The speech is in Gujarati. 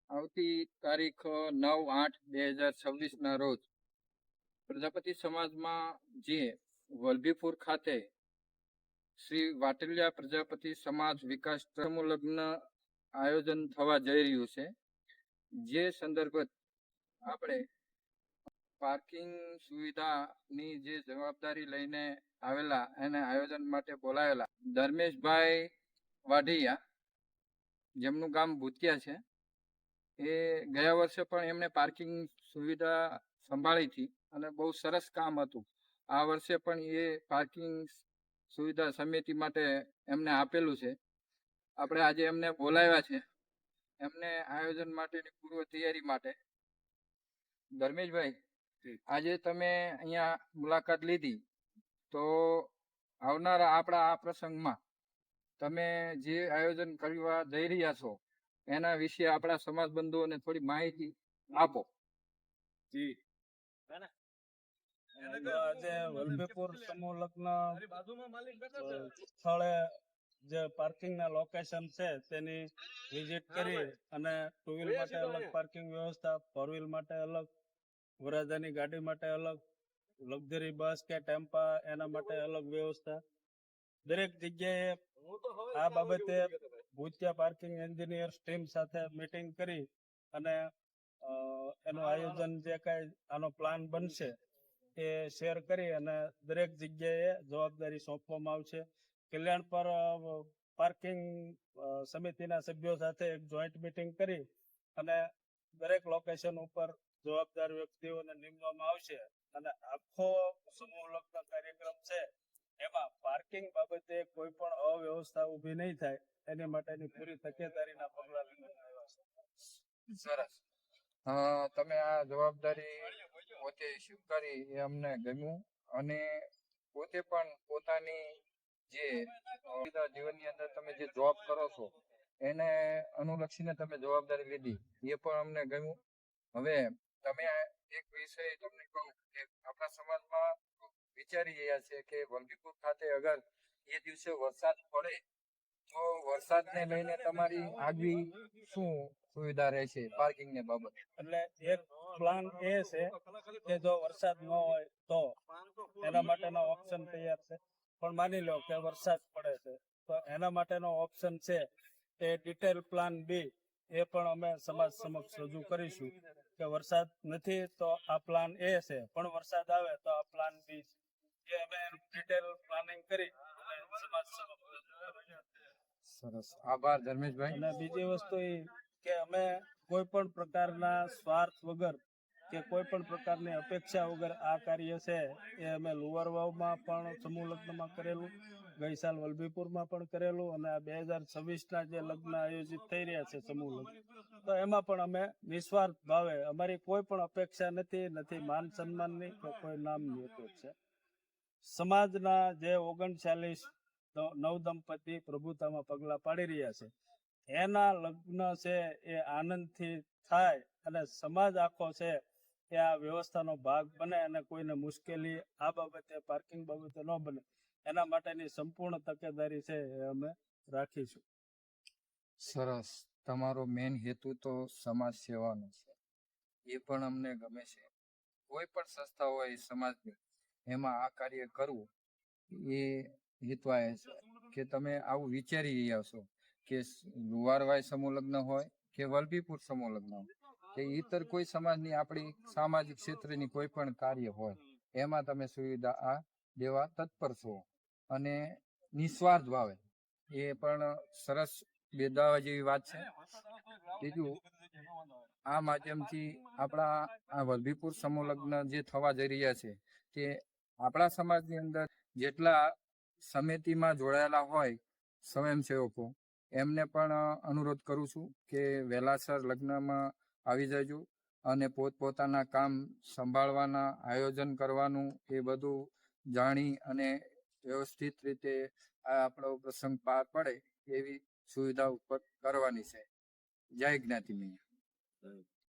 આવતી તારીખ 9/8/2026 ના રોજ પ્રજાપતિ સમાજમાં જે વલભીપુર ખાતે શ્રી વાટલિયા પ્રજાપતિ સમાજ વિકાસ સમૂહ લગ્ન આયોજન થવા જઈ રહ્યું છે. જે સંદર્ભે આપણે પાર્કિંગ સુવિધાની જે જવાબદારી લઈને આવેલા એને આયોજન માટે બોલાવેલા ધર્મેશભાઈ વાઢિયા, જેમનું ગામ ભૂતિયા છે, એ ગયા વર્ષે પણ એમણે પાર્કિંગ સુવિધા સંભાળી હતી અને બહુ સરસ કામ હતું. આ વર્ષે પણ એ પાર્કિંગ સુવિધા સમિતિ માટે એમને આપેલું છે. આપણે આજે એમને બોલાવ્યા છે એમને આયોજન માટેની પૂર્વ તૈયારી માટે. ધર્મેશભાઈ, આજે તમે અહીંયા મુલાકાત લીધી તો આવનારા આપણા આ પ્રસંગમાં તમે જે આયોજન કરવા જઈ રહ્યા છો એના વિશે આપણા સમાજ બંધુઓને થોડી માહિતી આપો. જી, આજે વલભીપુર સમૂહ લગ્ન સ્થળે જે પાર્કિંગ ના લોકેશન છે તેની વિઝિટ કરી અને ટુ વ્હીલ માટે અલગ પાર્કિંગ વ્યવસ્થા, ફોર વ્હીલ માટે અલગ, વરાજાની ગાડી માટે અલગ, લક્ઝરી બસ કે ટેમ્પા એના માટે અલગ વ્યવસ્થા, દરેક જગ્યાએ આ બાબતે ભૂતિયા પાર્કિંગ એન્જિનિયર ટીમ સાથે મીટિંગ કરી અને એનું આયોજન જે કાંઈ આનો પ્લાન બનશે એ શેર કરી અને દરેક જગ્યાએ જવાબદારી સોંપવામાં આવશે. કલ્યાણ પર પાર્કિંગ સમિતિના સભ્યો સાથે એક જોઈન્ટ મીટિંગ કરી અને દરેક લોકેશન ઉપર જવાબદાર વ્યક્તિઓને નીમવામાં આવશે અને આખો સમૂહ લગ્ન કાર્યક્રમ છે એમાં પાર્કિંગ બાબતે કોઈ પણ અવ્યવસ્થા ઊભી નહીં થાય એની માટેની પૂરી તકેદારીના પગલા લેવામાં આવ્યા છે. સરસ. તમે આ જવાબદારી પોતે સ્વીકારી એ અમને ગમ્યું અને પોતે પણ પોતાની જે જીવનની અંદર તમે જે જોબ કરો છો એને અનુલક્ષીને તમે જવાબદારી લીધી એ પણ અમને ગમ્યું. હવે તમે એક વિષય તમને કહું કે આપણા સમાજમાં વિચારી રહ્યા છે કે વલભીપુર ખાતે અગર એ દિવસે વરસાદ પડે તો વરસાદને લઈને તમારી આગવી શું સુવિધા રહેશે પાર્કિંગ ને બાબત? એટલે એક પ્લાન એ છે કે જો વરસાદ ન હોય તો એના માટેનો ઓપ્શન તૈયાર છે, પણ માની લો કે વરસાદ પડે છે તો એના માટેનો ઓપ્શન છે એ ડિટેલ પ્લાન બી એ પણ અમે સમાજ સમક્ષ રજૂ કરીશું કે વરસાદ નથી તો આ પ્લાન એ છે, પણ વરસાદ આવે તો આ પ્લાન બી છે. એ અમે ડિટેલ પ્લાનિંગ કરી સમાજ સમક્ષ. સરસ, આભાર ધર્મેશભાઈ. અને બીજી વસ્તુ એ કે અમે કોઈ પણ પ્રકારના સ્વાર્થ વગર કે કોઈ પણ પ્રકારની અપેક્ષા વગર આ કાર્ય છે એ અમે લુવારવાવમાં પણ સમૂહ લગ્નમાં કરેલું, ગઈ સાલ વલભીપુરમાં પણ કરેલું અને આ 2026ના જે લગ્ન આયોજિત થઈ રહ્યા છે સમૂહ લગ્ન, તો એમાં પણ અમે નિસ્વાર્થ ભાવે, અમારી કોઈ પણ અપેક્ષા નથી માન સન્માનની કે કોઈ નામની અપેક્ષા. સમાજના જે 39 નવદંપતિ પ્રભુતામાં પગલા પાડી રહ્યા છે એના લગ્ન છે એ આનંદથી થાય અને સમાજ આખો છે એ આ વ્યવસ્થાનો ભાગ બને અને કોઈને મુશ્કેલી આ બાબતે પાર્કિંગ બાબતે ન બને એના માટેની સંપૂર્ણ તકેદારી છે એ અમે રાખીશું. સરસ, તમારો મેઇન હેતુ તો સમાજ સેવાનો છે, એ પણ અમને ગમે છે. કોઈ પણ સંસ્થા હોય સમાજની એમાં આ કાર્ય કરવું એ હિતવાય છે કે તમે આવું વિચારી રહ્યા છો કે લુવારવાય સમૂહ લગ્ન હોય કે વલભીપુર સમૂહ લગ્ન હોય કે ઇતર કોઈ સમાજની આપણી સામાજિક ક્ષેત્રની કોઈ પણ કાર્ય હોય એમાં તમે સુવિધા આ દેવા તત્પર છો અને નિસ્વાર્થ ભાવે, એ પણ સરસ બિરદાવવા જેવી વાત છે. બીજું, આ માધ્યમથી આપણા આ વલભીપુર સમૂહ લગ્ન જે થવા જઈ રહ્યા છે તે આપણા સમાજની અંદર જેટલા સમિતિમાં જોડાયેલા હોય સ્વયંસેવકો એમને પણ અનુરોધ કરું છું કે વહેલાસર લગ્નમાં આવી જજો અને પોતપોતાના કામ સંભાળવાના, આયોજન કરવાનું એ બધું જાણી અને વ્યવસ્થિત રીતે આ આપણો પ્રસંગ પાર પડે એવી સુવિધા ઉપર કરવાની છે. જય જ્ઞાતિ મૈયા.